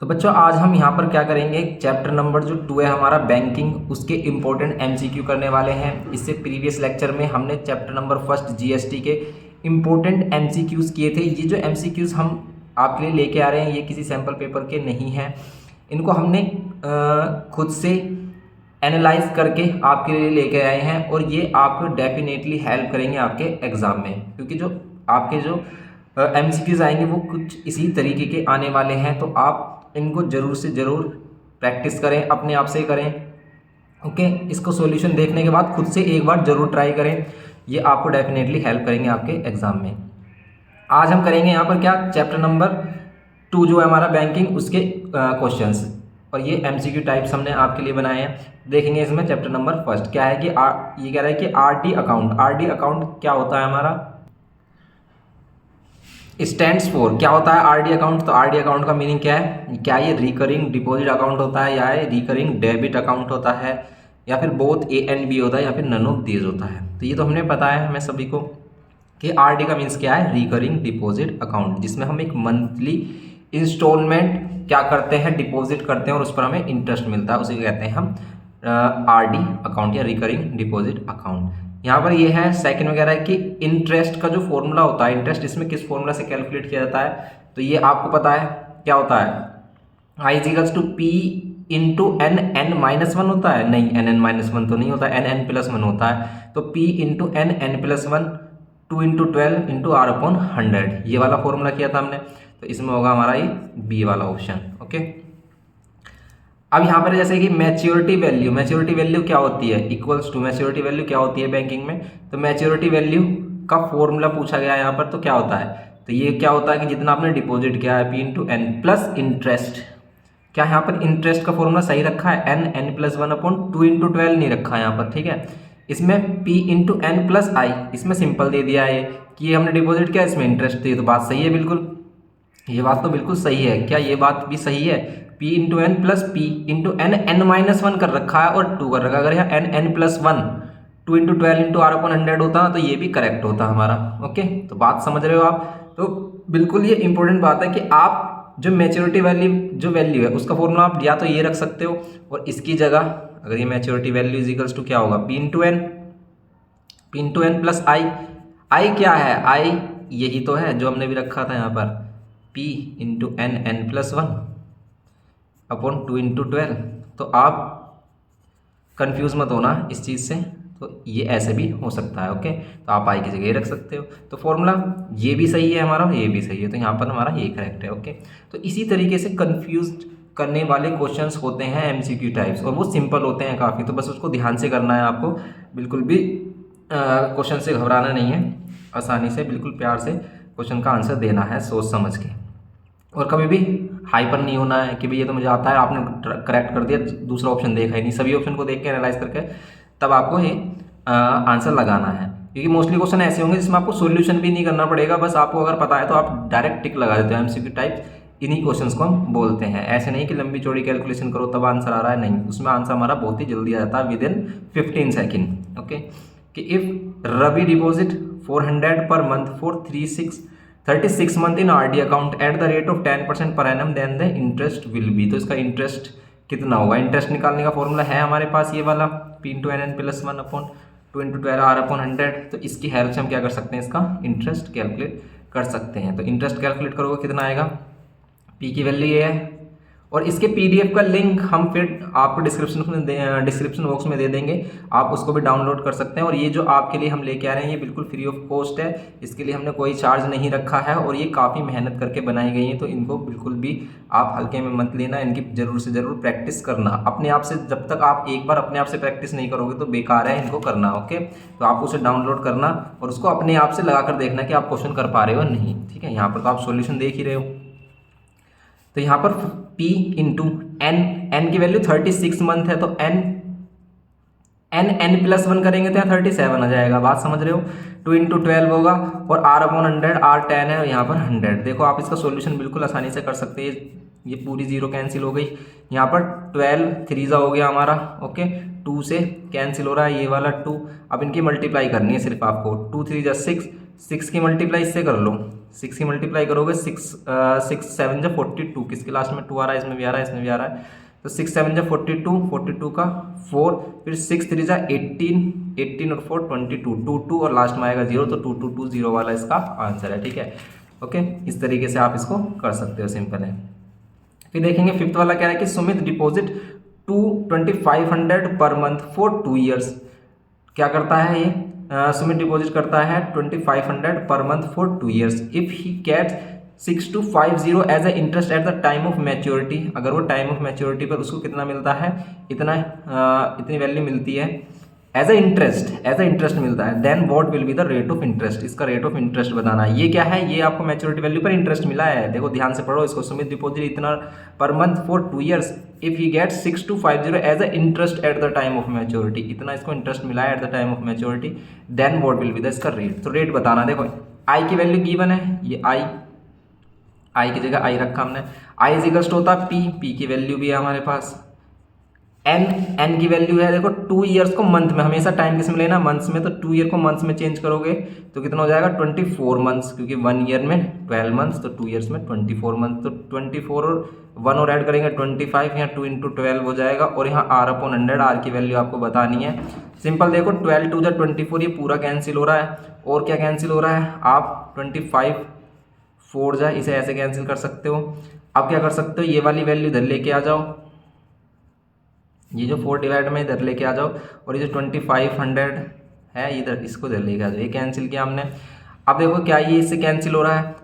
तो बच्चों आज हम यहाँ पर क्या करेंगे, चैप्टर नंबर जो 2 है हमारा बैंकिंग, उसके इम्पोर्टेंट एमसीक्यू करने वाले हैं। इससे प्रीवियस लेक्चर में हमने चैप्टर नंबर 1 जीएसटी के इम्पोर्टेंट एमसीक्यूज किए थे। ये जो एमसीक्यूज हम आपके लिए लेके आ रहे हैं ये किसी सैम्पल पेपर के नहीं हैं, इनको हमने खुद से एनालाइज करके आपके लिए लेके आए हैं और ये आपको डेफिनेटली हेल्प करेंगे आपके एग्ज़ाम में, क्योंकि जो आपके जो एमसीक्यूज आएंगे वो कुछ इसी तरीके के आने वाले हैं। तो आप इनको ज़रूर से ज़रूर प्रैक्टिस करें, अपने आप से करें। ओके, इसको सॉल्यूशन देखने के बाद खुद से एक बार ज़रूर ट्राई करें, ये आपको डेफिनेटली हेल्प करेंगे आपके एग्ज़ाम में। आज हम करेंगे यहाँ पर क्या, चैप्टर नंबर 2 जो है हमारा बैंकिंग, उसके क्वेश्चंस, और ये एमसीक्यू टाइप्स हमने आपके लिए बनाए हैं। देखेंगे इसमें चैप्टर नंबर 1 क्या है कि ये कह रहा है कि आरडी अकाउंट। आरडी अकाउंट क्या होता है हमारा, स्टैंड्स फॉर, क्या होता है आरडी अकाउंट। तो आरडी अकाउंट का मीनिंग क्या है, क्या ये रिकरिंग डिपॉजिट अकाउंट होता है, या ये रिकरिंग डेबिट अकाउंट होता है, या फिर बोथ ए एंड बी होता है, या फिर नन ऑफ दीज होता है। तो ये तो हमने पता है हमें सभी को कि आरडी का मीन्स क्या है, रिकरिंग डिपॉजिट अकाउंट, जिसमें हम एक मंथली इंस्टॉलमेंट क्या करते हैं, डिपॉजिट करते हैं और उस पर हमें इंटरेस्ट मिलता है, उसी को कहते हैं हम आरडी अकाउंट या रिकरिंग डिपॉजिट अकाउंट। यहाँ पर ये है सेकंड वगैरह कि इंटरेस्ट का जो फॉर्मूला होता है, इंटरेस्ट इसमें किस फॉर्मूला से कैलकुलेट किया जाता है, तो ये आपको पता है क्या होता है, I equals to P into N, N minus one होता है, नहीं एन एन माइनस वन तो नहीं होता, एन एन प्लस वन होता है। तो P into N, N plus one, 2 into 12 into R upon 100, ये वाला फॉर्मूला किया था हमने। तो इसमें होगा हमारा ये बी वाला ऑप्शन। ओके, अब यहाँ पर जैसे कि मैच्योरिटी वैल्यू, मैच्योरिटी वैल्यू क्या होती है, इक्वल्स टू, मैच्योरिटी वैल्यू क्या होती है बैंकिंग में, तो मैच्योरिटी वैल्यू का फॉर्मूला पूछा गया है यहाँ पर। तो क्या होता है, तो ये क्या होता है कि जितना आपने डिपॉजिट किया है, P into N plus interest, क्या यहाँ पर इंटरेस्ट का फॉर्मूला सही रखा है, N, N plus one upon 2 into 12 नहीं रखा है यहाँ पर, ठीक है। इसमें P into N plus I, इसमें सिंपल दे दिया है कि ये हमने डिपॉजिट किया, इसमें इंटरेस्ट, तो ये तो बात सही है बिल्कुल, ये बात तो बिल्कुल सही है। क्या ये बात भी सही है, P into N plus P into N, N minus one कर रखा है और 2 कर रखा है। अगर यहाँ N N plus one 2 into 12 into R upon 100 होता तो ये भी करेक्ट होता हमारा। ओके, तो बात समझ रहे हो आप। तो बिल्कुल ये इंपॉर्टेंट बात है कि आप जो मैच्योरिटी वैल्यू है उसका फॉर्मूला आप या तो ये रख सकते हो, और इसकी जगह अगर ये maturity value is equals to क्या होगा, P into N plus I. I क्या है, आई यही तो है जो हमने भी रखा था यहाँ पर, P into N, N plus one upon 2 into 12। तो आप कंफ्यूज मत होना इस चीज़ से, तो ये ऐसे भी हो सकता है। ओके, तो आप आई की जगह ये रख सकते हो, तो फॉर्मूला ये भी सही है हमारा, ये भी सही है, तो यहाँ पर हमारा ये करेक्ट है। ओके, तो इसी तरीके से कंफ्यूज करने वाले क्वेश्चंस होते हैं एमसीक्यू टाइप्स, और वो सिंपल होते हैं काफ़ी, तो बस उसको ध्यान से करना है आपको, बिल्कुल भी क्वेश्चन से घबराना नहीं है, आसानी से बिल्कुल प्यार से क्वेश्चन का आंसर देना है सोच समझ के, और कभी भी हाइपर नहीं होना है कि भाई ये तो मुझे आता है, आपने करेक्ट कर दिया, दूसरा ऑप्शन देखा ही नहीं। सभी ऑप्शन को देख के एनालाइज करके तब आपको ये आंसर लगाना है, क्योंकि मोस्टली क्वेश्चन ऐसे होंगे जिसमें आपको सॉल्यूशन भी नहीं करना पड़ेगा, बस आपको अगर पता है तो आप डायरेक्ट टिक लगा देते हो। एमसीक्यू टाइप इन्हीं क्वेश्चंस को हम बोलते हैं। ऐसे नहीं कि लंबी चौड़ी कैलकुलेशन करो तब आंसर आ रहा है, नहीं, उसमें आंसर हमारा बहुत ही जल्दी आ जाता है, विद इन 15 सेकेंड। ओके, कि if Ravi deposit 400 per month for 36 month in RD account at the rate of 10% per annum, then the interest will be. तो इसका इंटरेस्ट कितना होगा, इंटरेस्ट निकालने का फॉर्मूला है हमारे पास ये वाला, P into N N plus one upon 2 into 12 R upon 100। तो इसकी हेल्प से हम क्या कर सकते हैं, इसका इंटरेस्ट कैलकुलेट कर सकते हैं। तो इंटरेस्ट कैलकुलेट करोगे कितना आएगा, पी की वैल्यू ये है, और इसके पीडीएफ का लिंक हम फिर आपको डिस्क्रिप्शन बॉक्स में दे देंगे, आप उसको भी डाउनलोड कर सकते हैं। और ये जो आपके लिए हम लेके आ रहे हैं ये बिल्कुल फ्री ऑफ कॉस्ट है, इसके लिए हमने कोई चार्ज नहीं रखा है, और ये काफ़ी मेहनत करके बनाई गई हैं, तो इनको बिल्कुल भी आप हल्के में मत लेना, इनकी ज़रूर से ज़रूर प्रैक्टिस करना अपने आप से। जब तक आप एक बार अपने आप से प्रैक्टिस नहीं करोगे तो बेकार है इनको करना। ओके, तो आप उसे डाउनलोड करना और उसको अपने आप से लगा कर देखना कि आप क्वेश्चन कर पा रहे हो नहीं, ठीक है। यहाँ पर तो आप सॉल्यूशन देख ही रहे हो। तो यहाँ पर P इंटू एन, एन की वैल्यू 36 मंथ है, तो एन प्लस वन करेंगे तो यहाँ 37 आ जाएगा, बात समझ रहे हो। 2 इंटू 12 होगा, और आर अपॉन 100, आर 10 है और यहाँ पर 100। देखो आप इसका सॉल्यूशन बिल्कुल आसानी से कर सकते हैं, ये पूरी जीरो कैंसिल हो गई, यहाँ पर 12 3 हो गया हमारा। ओके, 2 से कैंसिल हो रहा है ये वाला 2, अब इनकी मल्टीप्लाई करनी है सिर्फ आपको, 2 3 6, 6 की मल्टीप्लाई इससे कर लो, 6 की मल्टीप्लाई करोगे 6 7 जा 42, किसके लास्ट में 2 आ रहा है, इसमें भी आ रहा है, इसमें भी आ रहा है, तो 6 7 जा 42, 42 का 4, फिर 6 3 जा 18, 18 और 4 22, 2 2 और लास्ट में आएगा 0, तो 2 2 2 0 वाला इसका आंसर है। ठीक है, ओके, इस तरीके से आप इसको कर सकते हो, सिंपल है। फिर देखेंगे फिफ्थ वाला क्या है कि Sumit deposit 2500 per month for 2 years. क्या करता है ये, सुमित डिपॉजिट करता है 2500 per month for 2 years if he gets 6250 as a interest at the time of maturity. अगर वो टाइम ऑफ मैच्योरिटी पर उसको कितना मिलता है, इतना इतनी वैल्यू मिलती है एज ए इंटरेस्ट मिलता है, then what will be the rate of interest. इसका रेट ऑफ इंटरेस्ट बताना है। ये क्या है, ये आपको मैच्योरिटी वैल्यू पर इंटरेस्ट मिला है। देखो ध्यान से पढ़ो इसको, सुमित डिपॉजिट इतना per month for 2 years if he get 6250 as a interest at the time of maturity, इतना इसको इंटरेस्ट मिला है at the time of maturity, then what will be the इसका रेट। तो रेट बताना, देखो आई की वैल्यू गिवन है, ये आई की जगह आई रखा हमने, आई इज इक्वल्स टू होता है पी की वैल्यू भी है हमारे पास, एन की वैल्यू है देखो 2 ईयर्स को मंथ में, हमेशा टाइम किस में लेना, मंथ्स में, तो 2 ईयर को मंथ्स में चेंज करोगे तो कितना हो जाएगा 24 मंथ्स, क्योंकि 1 ईयर में 12 मंथ्स, तो 2 ईयर्स में 24 मंथ, तो 24 और 1 और ऐड करेंगे 25, यहाँ 2 × 12 हो जाएगा, और यहाँ R/100 आर की वैल्यू आपको बतानी है। सिंपल देखो 12 2 जा 24, ये पूरा कैंसिल हो रहा है, और क्या कैंसिल हो रहा है, आप 25 4 जा, इसे ऐसे कैंसिल कर सकते हो। अब क्या कर सकते हो, ये वाली वैल्यू इधर लेके आ जाओ, ये जो 4 डिवाइड में इधर लेके आ जाओ, और ये जो 2500 है इधर, इसको इधर लेके आ जाओ, ये कैंसिल किया हमने। अब देखो क्या ये इससे कैंसिल हो रहा है,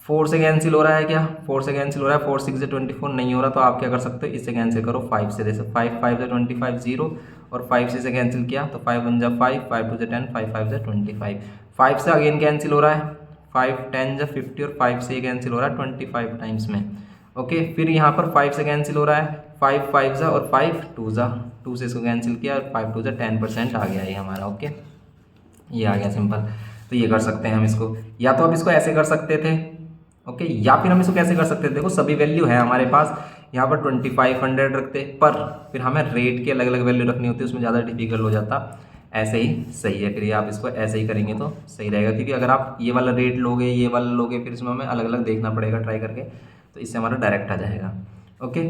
4 से कैंसिल हो रहा है, क्या 4 से कैंसिल हो रहा है, 4 6 से 24 नहीं हो रहा, तो आप क्या कर सकते हो, इससे कैंसिल करो 5 से, जैसे 5 5 से 25 0, और 5 से कैंसिल किया तो 5 1 जा 5, 5 2 जा 10, 5 5 जा 25, 5 से अगेन कैंसिल हो रहा है, 5 10 जा 50, और 5 से कैंसिल हो रहा है 25 टाइम्स में। ओके, फिर यहाँ पर 5 से कैंसिल हो रहा है, 5 5 जा और 5 2 जा, 2 से इसको कैंसिल किया और 5 2 जा 10% आ गया ये हमारा। ओके, ये आ गया सिंपल। तो ये कर सकते हैं हम इसको, या तो आप इसको ऐसे कर सकते थे, ओके, या फिर हम इसको कैसे कर सकते थे, देखो सभी वैल्यू है हमारे पास, यहाँ पर 2500 रखते, पर फिर हमें रेट की अलग अलग वैल्यू रखनी होती है, उसमें ज़्यादा डिफिकल्ट हो जाता, ऐसे ही सही है। फिर ये आप इसको ऐसे ही करेंगे तो सही रहेगा, क्योंकि अगर आप ये वाला रेट लोगे, ये वाला लोगे, फिर इसमें हमें अलग अलग देखना पड़ेगा ट्राई करके, तो इससे हमारा डायरेक्ट आ जाएगा। ओके,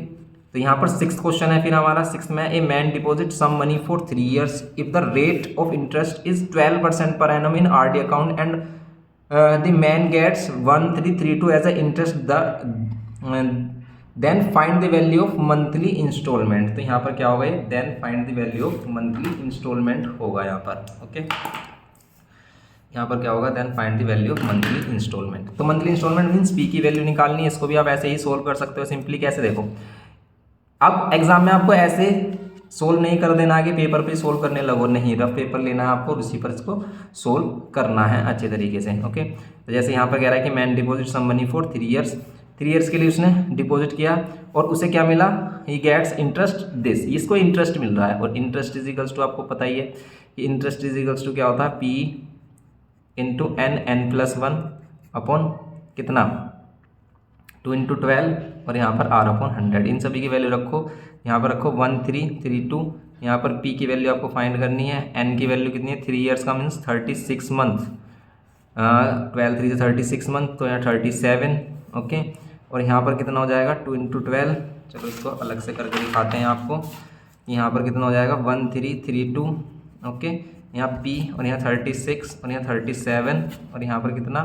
तो यहाँ पर 6th क्वेश्चन है फिर हमारा, 6th में, a man deposit some money for 3 years if the rate of interest is 12% per annum in RD account and the man gets 1332 as a interest then find the value of monthly instalment. तो यहाँ पर क्या होगा, then find the value of monthly instalment होगा यहाँ पर। Okay, यहाँ पर क्या होगा, then find the value of monthly instalment. तो मंथली इंस्टॉलमेंट मीन्स पी की वैल्यू निकालनी है, इसको भी आप ऐसे ही सोल्व कर सकते हो सिंपली। कैसे, देखो अब एग्जाम में आपको ऐसे सोल्व नहीं कर देना है कि पेपर पे सोल्व करने लगो, नहीं, रफ पेपर लेना है आपको, उसी पर इसको सोल्व करना है अच्छे तरीके से। ओके, तो जैसे यहाँ पर कह रहा है कि man deposit some money for 3 years, 3 years के लिए उसने डिपॉजिट किया और उसे क्या मिला, ही गेट्स इंटरेस्ट दिस, इसको इंटरेस्ट मिल रहा है, और इंटरेस्ट इज इक्वल्स टू, आपको पता ही है कि इंटरेस्ट इज इक्वल्स टू क्या होता है, पी इंटू n+1 अपॉन कितना 2 × 12, और यहाँ पर R/100, इन सभी की वैल्यू रखो, यहाँ पर रखो 1332, यहाँ पर P की वैल्यू आपको फाइंड करनी है, N की वैल्यू कितनी है, 3 ईयर्स का मीन्स 36 मंथ, 12 3 से 36 मंथ, तो यहाँ 37। ओके, और यहाँ पर कितना हो जाएगा 2 × 12, चलो इसको अलग से करके दिखाते हैं आपको, यहाँ पर कितना हो जाएगा 1332। ओके, यहाँ P और यहाँ 36 और यहाँ 37, और यहाँ पर कितना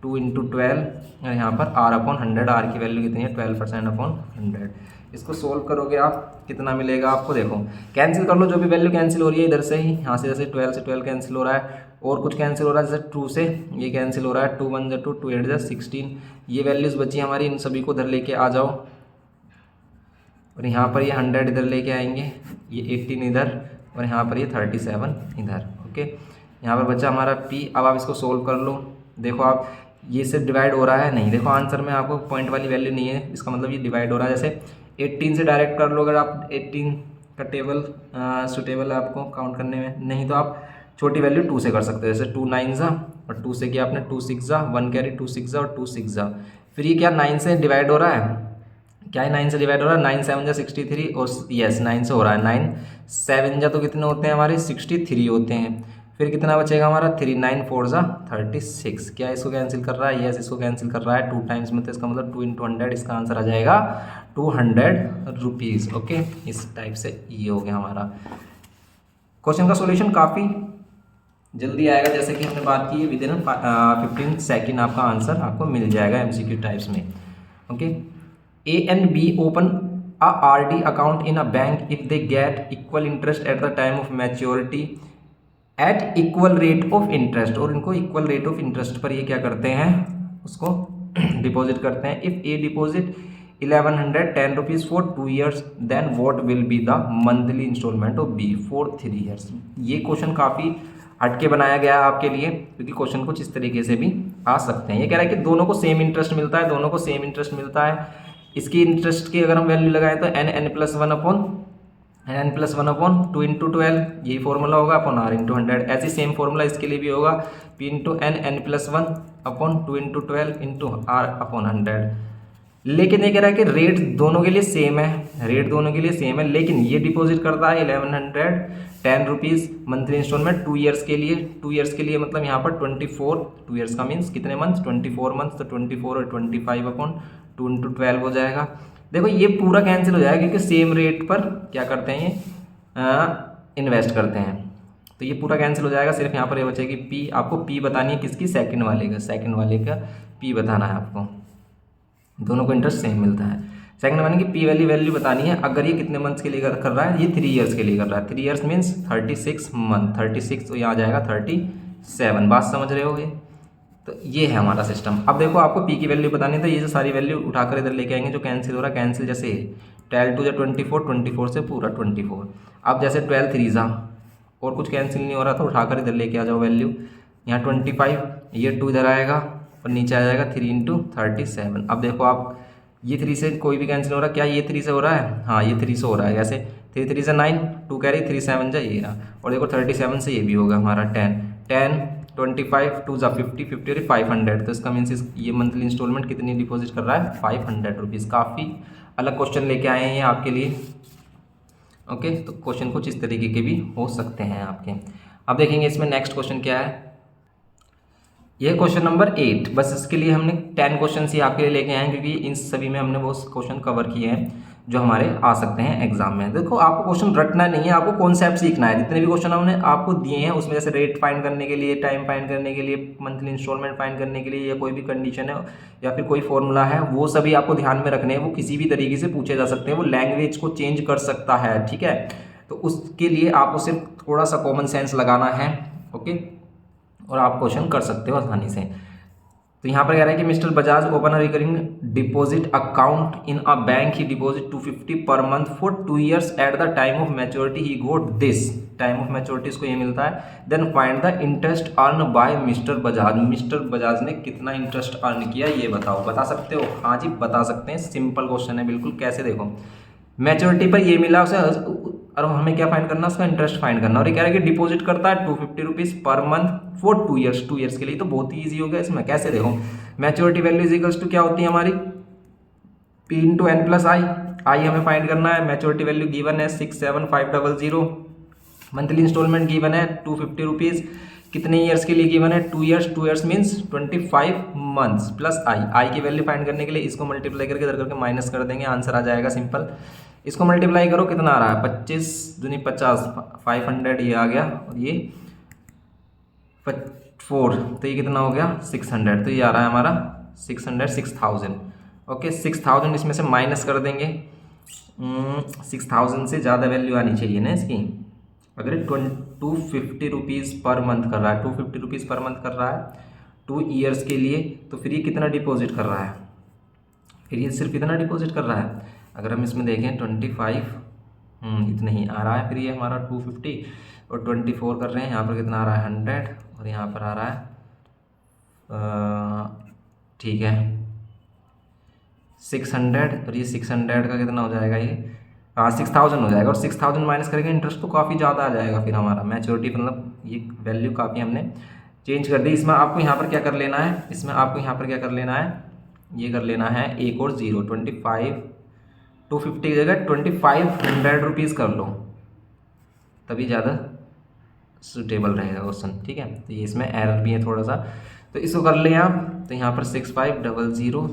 2 × 12, और यहाँ पर R/100, आर की वैल्यू कितनी है 12% अपॉन 100। इसको सोल्व करोगे आप, कितना मिलेगा आपको, देखो कैंसिल कर लो, जो भी वैल्यू कैंसिल हो रही है इधर से ही, यहाँ से जैसे 12 से 12 कैंसिल हो रहा है, और कुछ कैंसिल हो रहा है, जैसे 2 से ये कैंसिल हो रहा है, 2 1 जा 2, 2 8 जा 16, ये वैल्यूज़ बची हमारी, इन सभी को इधर लेके आ जाओ, और यहाँ पर ये 100 इधर लेके आएंगे, ये 18 इधर, और यहाँ पर ये 37 इधर। ओके, यहाँ पर बचा हमारा P। अब आप इसको सोल्व कर लो, देखो आप ये से डिवाइड हो रहा है, नहीं, देखो आंसर में आपको पॉइंट वाली वैल्यू नहीं है, इसका मतलब ये डिवाइड हो रहा है। जैसे 18 से डायरेक्ट कर लो, अगर आप 18 का टेबल सुटेबल है आपको काउंट करने में, नहीं तो आप छोटी वैल्यू 2 से कर सकते हो, जैसे 2 9 जा, और 2 से किया आपने 2 6 जा, 1 कैरी 2 6 जा और 2 6 जा, फिर ये क्या 9 से डिवाइड हो रहा है, क्या है 9 से डिवाइड हो रहा है, 9 7 जा 63, और यस 9 से हो रहा है, 9 7 जा तो कितने होते हैं हमारे 63 होते हैं, फिर कितना बचेगा हमारा 3 9 4 ज़ा 36। क्या इसको कैंसिल कर रहा है? यस, इसको कैंसिल कर रहा है 2 टाइम्स में, तो इसका मतलब 2 × 100, इसका आंसर आ जाएगा 200 रुपीज़। ओके, इस टाइप से ये हो गया हमारा क्वेश्चन का सॉल्यूशन। काफ़ी जल्दी आएगा, जैसे कि हमने बात की है, विद इन 15 सेकेंड आपका आंसर आपको मिल जाएगा MCQ टाइप्स में। Okay, A and B open a RD account in a bank if they get equal interest at the time of maturity at equal rate of interest। और इनको equal rate of interest पर ये क्या करते हैं, उसको deposit करते हैं। If A deposit 1110 rupees for 2 years, then what will be the monthly installment of B for 3 years। ये क्वेश्चन काफ़ी हटके बनाया गया है आपके लिए, क्योंकि क्वेश्चन कुछ इस तरीके से भी आ सकते हैं। ये कह रहा है कि दोनों को सेम इंटरेस्ट मिलता है, दोनों को सेम इंटरेस्ट मिलता है। इसकी इंटरेस्ट की अगर हम वैल्यू लगाएं तो n+1 अपॉन 2 × 12, यही फॉर्मूला होगा, अपॉन r × 100। ऐसी सेम फॉर्मूला इसके लिए भी होगा, p × n+1 upon 2 × 12 × r upon 100। लेकिन ये कह रहा है कि रेट दोनों के लिए सेम है, रेट दोनों के लिए सेम है, लेकिन ये डिपॉजिट करता है 1110 रुपीज़ मंथली इंस्टॉलमेंट 2 ईयर्स के लिए। 2 ईयर्स के लिए मतलब यहाँ पर 24, 2 ईयर्स का मीन्स कितने मंथ, 24 मंथ, तो 24 और 25 अपॉन 2 × 12 हो जाएगा। देखो ये पूरा कैंसिल हो जाएगा, क्योंकि सेम रेट पर क्या करते हैं ये इन्वेस्ट करते हैं, तो ये पूरा कैंसिल हो जाएगा। सिर्फ यहाँ पर ये बचेगी पी। आपको पी बतानी है किसकी, सेकंड वाले का पी बताना है आपको। दोनों को इंटरेस्ट सेम मिलता है। सेकंड वाले की पी वैल्यू बतानी है। अगर ये कितने मंथ्स के लिए कर रहा है, ये 3 ईयर्स के लिए कर रहा है। 3 ईयर्स मीन्स 36 मंथ, 36 तो यहाँ आ जाएगा 37। बात समझ रहे होगे? तो ये है हमारा सिस्टम। अब देखो आपको पी की वैल्यू बतानी है, तो ये जो सारी वैल्यू उठाकर इधर लेके आएंगे, जो कैंसिल हो रहा है कैंसिल जैसे 12 2 24, 24 से पूरा 24। अब जैसे 12 3 ज़ा और कुछ कैंसिल नहीं हो रहा, तो उठाकर इधर लेके आ जाओ वैल्यू। यहाँ 25, ये 2 इधर आएगा और नीचे आ जाएगा 3 × 37। अब देखो आप ये 3 से कोई भी कैंसिल हो रहा है, क्या ये 3 से हो रहा है? हाँ, ये 3 से हो रहा है। कैसे? 3 3 से 9, 2 कैरी 3 7 जा ये रहा। और देखो 37 से ये भी होगा हमारा 10 25 2 ज़ा 50 50 और 500। तो इसका मीन्स ये मंथली इंस्टॉलमेंट कितनी डिपॉजिट कर रहा है? 500 रुपीज़। काफ़ी अलग क्वेश्चन लेके आए हैं ये आपके लिए। ओके, तो क्वेश्चन कुछ इस तरीके के भी हो सकते हैं आपके। अब देखेंगे इसमें नेक्स्ट क्वेश्चन क्या है। यह क्वेश्चन नंबर 8। बस इसके लिए हमने 10 क्वेश्चन ही आपके लिए लेके आए हैं, क्योंकि इन सभी में हमने वो क्वेश्चन कवर किए हैं जो हमारे आ सकते हैं एग्जाम में। देखो आपको क्वेश्चन रटना नहीं है, आपको कॉन्सेप्ट सीखना है। जितने भी क्वेश्चन हमने आपको दिए हैं उसमें जैसे रेट फाइंड करने के लिए, टाइम फाइंड करने के लिए, मंथली इंस्टॉलमेंट फाइंड करने के लिए, या कोई भी कंडीशन है या फिर कोई फॉर्मूला है, वो सभी आपको ध्यान में रखने हैं। वो किसी भी तरीके से पूछे जा सकते हैं, वो लैंग्वेज को चेंज कर सकता है, ठीक है। तो उसके लिए आपको सिर्फ थोड़ा सा कॉमन सेंस लगाना है, ओके, और आप क्वेश्चन कर सकते हो आसानी से। तो यहाँ पर कह रहा है कि mister Bajaj open a recurring deposit account in a bank. He deposit 250 per month for 2 years. At the time of maturity he got this. Time of maturity इसको ये मिलता है। Then find the interest earn by mister Bajaj. Mister Bajaj ने कितना interest earn किया ये बताओ। बता सकते हो? हाँ जी, बता सकते हैं। सिंपल क्वेश्चन है बिल्कुल। कैसे? देखो मैच्योरिटी पर ये मिला उसे, और हमें क्या फाइंड करना है? उसका इंटरेस्ट फाइंड करना। और ये कह रहा है कि डिपॉजिट करता है 250 रुपीज़ पर मंथ फॉर 2 ईयर्स। 2 ईयर्स के लिए तो बहुत ही ईजी हो गया इसमें। कैसे? देखो maturity value is equals to क्या होती है हमारी? P × n+i। आई हमें फाइंड करना है। मैच्योरिटी वैल्यू गिवन है 67500। मंथली इंस्टॉलमेंट गिवन है 250 रुपीज़। कितने ईयर्स के लिए गिवन है? 2 years. 2 years means 25 months plus I. I की वैल्यू फाइंड करने के लिए इसको मल्टीप्लाई करके इधर करके माइनस कर देंगे, आंसर आ जाएगा सिंपल। इसको मल्टीप्लाई करो, कितना आ रहा है? 25 दूनी 50, 500 ये आ गया, और ये 4 तो ये कितना हो गया? 600। तो ये आ रहा है हमारा 6000। ओके, 6000 इसमें से माइनस कर देंगे। 6000 से ज़्यादा वैल्यू आनी चाहिए ना इसकी। अगर 250 रुपीज़ पर मंथ कर रहा है, 250 रुपीज़ पर मंथ कर रहा है 2 ईयर्स के लिए, तो फिर ये कितना डिपॉजिट कर रहा है? फिर ये सिर्फ इतना डिपॉजिट कर रहा है। अगर हम इसमें देखें 25 इतना ही आ रहा है। फिर ये हमारा 250 और 24 कर रहे हैं। यहाँ पर कितना आ रहा है? 100, और यहाँ पर आ रहा है ठीक है 600, और ये 600 का कितना हो जाएगा? ये 6000 हो जाएगा। और 6000 माइनस करेंगे इंटरेस्ट तो काफ़ी ज़्यादा आ जाएगा फिर हमारा। मैच्योरिटी मतलब ये वैल्यू काफ़ी हमने चेंज कर दी। इसमें आपको यहाँ पर क्या कर लेना है? इसमें आपको यहाँ पर क्या कर लेना है? ये कर लेना है एक और 0। 250 की जगह 2500 रुपीज़ कर लो, तभी ज़्यादा सूटेबल रहेगा क्वेश्चन, ठीक है। तो ये इसमें एरर भी है थोड़ा सा, तो इसको कर लें आप। तो यहाँ पर 6500,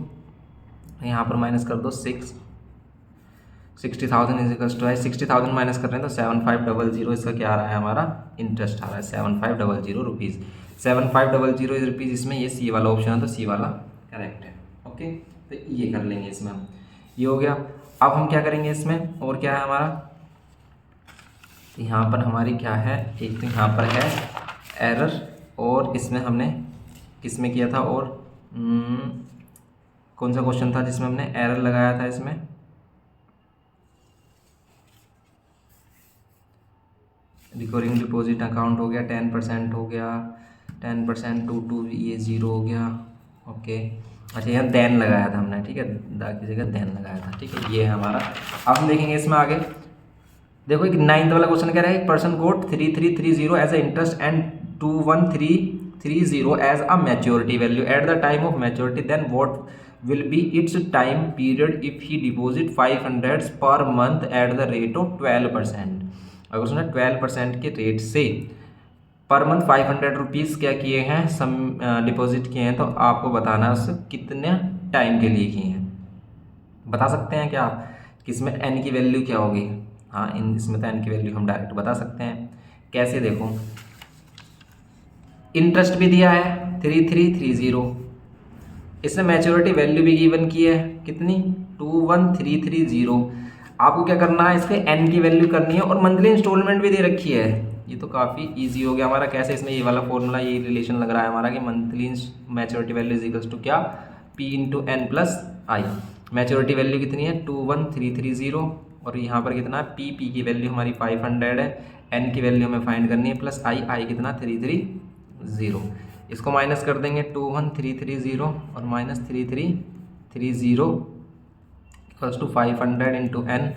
यहाँ पर माइनस कर दो 60,000 इजिकल्स टू 60,000 माइनस कर रहे हैं तो 7500, इसका क्या आ रहा है हमारा इंटरेस्ट आ रहा है 7500 रुपीज़। 7500 रुपीज़ इसमें ये सी वाला ऑप्शन है, तो सी वाला करेक्ट है। ओके, तो ये कर लेंगे इसमें हम, ये हो गया। अब हम क्या करेंगे इसमें, और क्या है हमारा, तो यहाँ पर हमारी क्या है, एक तो यहाँ पर है एरर, और इसमें हमने किस में किया था, और कौन सा क्वेश्चन था जिसमें हमने एरर लगाया था, इसमें रिकरिंग डिपॉजिट अकाउंट हो गया 10% हो गया, 10% टू ये 0 हो गया। ओके, अच्छा यहाँ देन लगाया था हमने, ठीक है, दाग की जगह देन लगाया था, ठीक है, ये है हमारा। अब हम देखेंगे इसमें आगे, देखो एक 9th वाला क्वेश्चन कह रहा है, person got 3330 as a interest and 21330 as a maturity value at the time of maturity, then what will be its time period if he deposit 500 per month at the rate of 12%। अगर उसने 12% के rate से per month 500 rupees क्या किए हैं, सम deposit किए हैं, तो आपको बताना है उससे कितने टाइम के लिए किए हैं। बता सकते हैं क्या आप, किसमें एन की वैल्यू क्या होगी? हाँ, इसमें तो एन की वैल्यू हम डायरेक्ट बता सकते हैं। कैसे, देखो इंटरेस्ट भी दिया है 3330, इसने मैच्योरिटी वैल्यू भी गिवन की है कितनी 21330। आपको क्या करना है, इसके एन की वैल्यू करनी है, और मंथली इंस्टॉलमेंट भी दे रखी है। ये तो काफ़ी इजी हो गया हमारा। कैसे, इसमें ये वाला फॉर्मूला, ये रिलेशन लग रहा है हमारा कि monthly maturity value is equals to क्या, P into N plus I. Maturity value कितनी है 21330, और यहाँ पर कितना पी की वैल्यू हमारी 500 है, एन की वैल्यू हमें फाइंड करनी है, प्लस आई कितना 330। इसको माइनस कर देंगे 21330 और minus 3330 equals to 500 into N.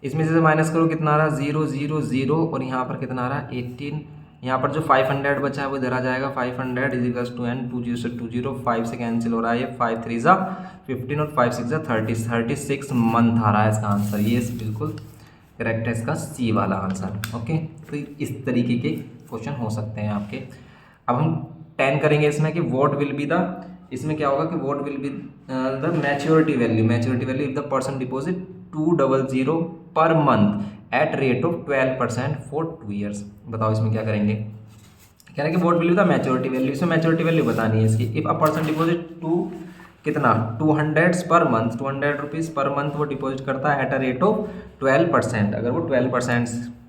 इसमें से माइनस करो कितना आ रहा है 000, और यहाँ पर कितना आ रहा है 18। यहाँ पर जो 500 बचा है वो इधर आ जाएगा 500 इज इक्वल्स टू एन, 20 से 20 5 से कैंसिल हो रहा है, ये 5 3 ज़ा 15 और 5 6 ज़ा 30, 36 मंथ आ रहा है इसका आंसर। ये बिल्कुल करेक्ट है इसका सी वाला आंसर। ओके, तो इस तरीके के क्वेश्चन हो सकते हैं आपके। अब हम 10 करेंगे इसमें कि व्हाट विल बी द, इसमें क्या होगा कि what will be the maturity value if the person deposit 200 per month at rate of 12% for 2 years. बताओ इसमें क्या करेंगे। कह रहे हैं कि what will be the maturity value, इसमें मैच्योरिटी वैल्यू बतानी है इसकी। इफ अ पर्सन डिपॉजिट कितना 200 per month, 200 rupees per month वो डिपॉजिट करता है एट अ रेट ऑफ 12%। अगर वो 12%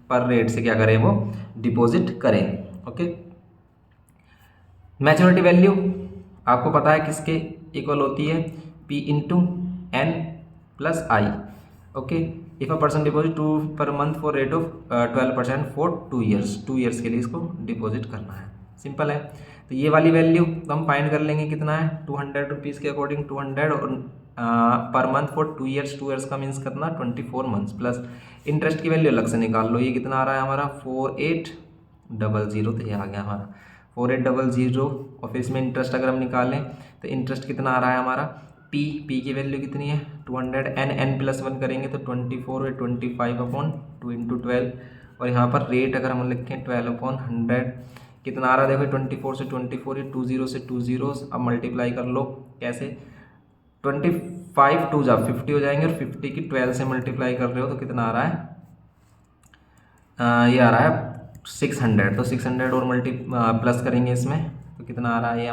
पर रेट से क्या करें, वो डिपॉजिट करें। ओके, मैच्योरिटी वैल्यू आपको पता है किसके इक्वल होती है, P into N plus I. Okay, if a person deposit 2 per month for rate of 12% for 2 years, 2 years के लिए इसको डिपॉजिट करना है। सिंपल है। तो ये वाली वैल्यू तो हम फाइंड कर लेंगे कितना है 200 रुपीज़ के अकॉर्डिंग 200, और पर मंथ फॉर 2 ईयर्स, 2 ईयर्स का मीन्स कितना 24 मंथ्स, प्लस इंटरेस्ट की वैल्यू अलग से निकाल लो। ये कितना आ रहा है हमारा 4800, तो ये आ गया हमारा 4800, और फिर इसमें इंटरेस्ट अगर हम निकालें तो इंटरेस्ट कितना आ रहा है हमारा पी की वैल्यू कितनी है 200, एन प्लस 1 करेंगे तो 24 और 25/2 इंटू 12, और यहाँ पर रेट अगर हम लिखें 12/100 कितना आ रहा है, देखो 24 से 24, ये 20 से 20, अब मल्टीप्लाई कर लो। कैसे, 25 2 जा 50 हो जाएंगे, और 50 की 12 से मल्टीप्लाई कर रहे हो तो कितना आ रहा है, ये आ रहा है 600। तो 600 और प्लस करेंगे इसमें तो कितना आ रहा है,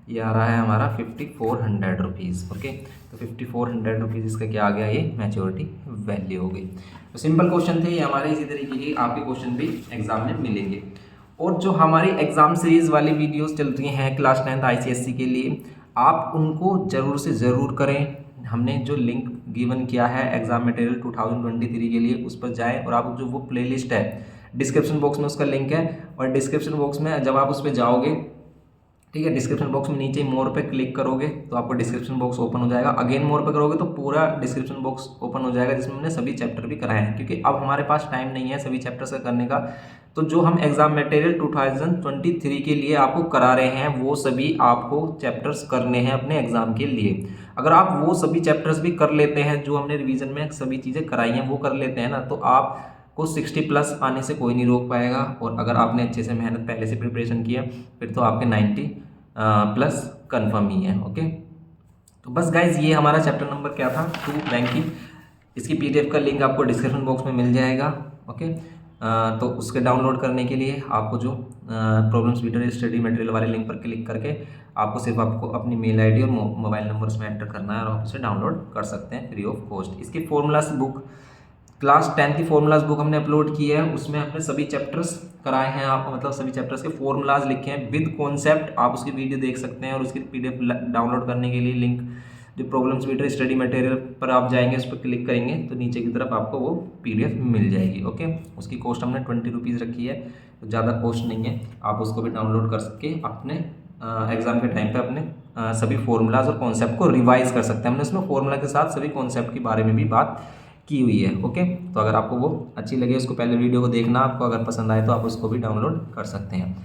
ये आ रहा है हमारा 5400 रुपीज़। ओके, तो 5400 रुपीज़ इसका क्या आ गया, ये मैच्योरिटी वैल्यू हो गई। तो सिंपल क्वेश्चन थे ये हमारे, इसी तरीके के आपके क्वेश्चन भी एग्जाम में मिलेंगे। और जो हमारी एग्ज़ाम सीरीज़ वाली वीडियोस चल रही हैं क्लास 10th ICSE के लिए, आप उनको ज़रूर से ज़रूर करें। हमने जो लिंक गिवन किया है एग्ज़ाम मटेरियल 2023 के लिए, उस पर जाएं, और आप जो वो प्लेलिस्ट है डिस्क्रिप्शन बॉक्स में उसका लिंक है, और डिस्क्रिप्शन बॉक्स में जब आप उस पर जाओगे, ठीक है, डिस्क्रिप्शन बॉक्स में नीचे मोर पे क्लिक करोगे तो आपको डिस्क्रिप्शन बॉक्स ओपन हो जाएगा। अगेन मोर पे करोगे तो पूरा डिस्क्रिप्शन बॉक्स ओपन हो जाएगा, जिसमें हमने सभी चैप्टर भी कराए हैं, क्योंकि अब हमारे पास टाइम नहीं है सभी चैप्टर्स का करने का। तो जो हम एग्जाम मटेरियल 2023 के लिए आपको करा रहे हैं, वो सभी आपको चैप्टर्स करने हैं अपने एग्जाम के लिए। अगर आप वो सभी चैप्टर्स भी कर लेते हैं, जो हमने रिवीजन में सभी चीज़ें कराई हैं वो कर लेते हैं ना, तो आप को 60+ आने से कोई नहीं रोक पाएगा। और अगर आपने अच्छे से मेहनत पहले से प्रिपरेशन की है फिर तो आपके 90+ कन्फर्म ही है। ओके, तो बस गाइज ये हमारा चैप्टर नंबर क्या था, 2 बैंकिंग। इसकी PDF का लिंक आपको डिस्क्रिप्शन बॉक्स में मिल जाएगा। ओके, तो उसके डाउनलोड करने के लिए आपको जो प्रॉब्लम्स ट्यूटर स्टडी मटेरियल वाले लिंक पर क्लिक करके आपको अपनी मेल ID और मोबाइल नंबर उसमें एंटर करना है और आप उसे डाउनलोड कर सकते हैं फ्री ऑफ कॉस्ट। इसकी फॉर्मूलाज बुक क्लास 10 की फॉर्मूलाज बुक हमने अपलोड की है, उसमें हमने सभी चैप्टर्स कराए हैं आपको, मतलब सभी चैप्टर्स के फॉर्मूलाज लिखे हैं विद कॉन्सेप्ट। आप उसकी वीडियो देख सकते हैं और उसकी PDF डाउनलोड करने के लिए लिंक जो प्रॉब्लम्स ट्यूटर स्टडी मटेरियल पर आप जाएंगे, उस पर क्लिक करेंगे तो नीचे की तरफ आपको वो PDF मिल जाएगी। ओके, उसकी कॉस्ट हमने 20 रुपीज़ रखी है, तो ज़्यादा कॉस्ट नहीं है। आप उसको भी डाउनलोड कर सके अपने एग्ज़ाम के टाइम पे अपने सभी फॉर्मूलाज और कॉन्सेप्ट को रिवाइज कर सकते हैं। हमने उसमें फॉर्मूला के साथ सभी कॉन्सेप्ट के बारे में भी बात की हुई है। ओके, तो अगर आपको वो अच्छी लगे उसको पहले वीडियो को देखना, आपको अगर पसंद आए तो आप उसको भी डाउनलोड कर सकते हैं।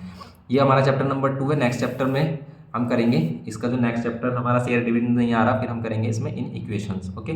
ये हमारा चैप्टर नंबर 2 है। नेक्स्ट चैप्टर में हम करेंगे इसका जो नेक्स्ट चैप्टर हमारा शेयर डिविडेंड नहीं आ रहा, फिर हम करेंगे इसमें इन इक्वेशंस। ओके।